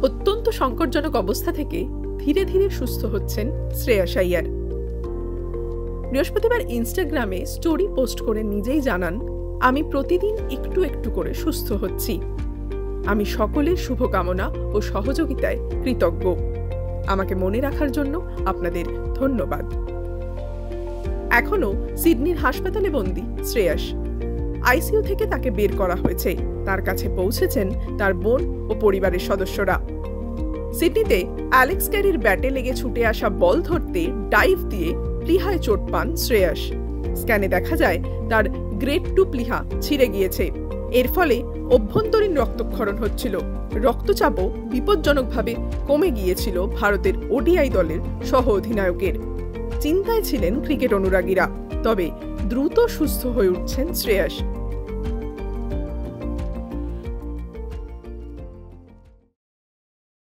অত্যন্ত সংকটজনক অবস্থা থেকে ধীরে ধীরে সুস্থ হচ্ছেন শ্রেয়াস আইয়ার। বৃহস্পতিবার ইনস্টাগ্রামে স্টোরি পোস্ট করে নিজেই জানান, আমি প্রতিদিন একটু একটু করে সুস্থ হচ্ছি। আমি সকলের শুভকামনা ও সহযোগিতায় কৃতজ্ঞ। আমাকে মনে রাখার জন্য আপনাদের ধন্যবাদ। এখনো সিডনির হাসপাতালে বন্দী শ্রেয়াস। আইসিইউ থেকে তাকে বের করা হয়েছে। তার কাছে পৌঁছেছেন তার বোন ও পরিবারের সদস্যরা। সিডনিতে অ্যালেক্স ক্যারির ব্যাটে লেগে ছুটে আসা বল ধরতে ডাইভ দিয়ে প্লিহায় চোট পান শ্রেয়াস। স্ক্যানে দেখা যায় তার গ্রেড 2 প্লিহা ছিঁড়ে গিয়েছে। এর ফলে অভ্যন্তরীণ রক্তক্ষরণ হচ্ছিল। রক্তচাপও বিপজ্জনকভাবে কমে গিয়েছিল ভারতের ওডিআই দলের সহ অধিনায়কের। চিন্তায় ছিলেন ক্রিকেট অনুরাগীরা। তবে দ্রুত সুস্থ হয়ে উঠছেন শ্রেয়াস।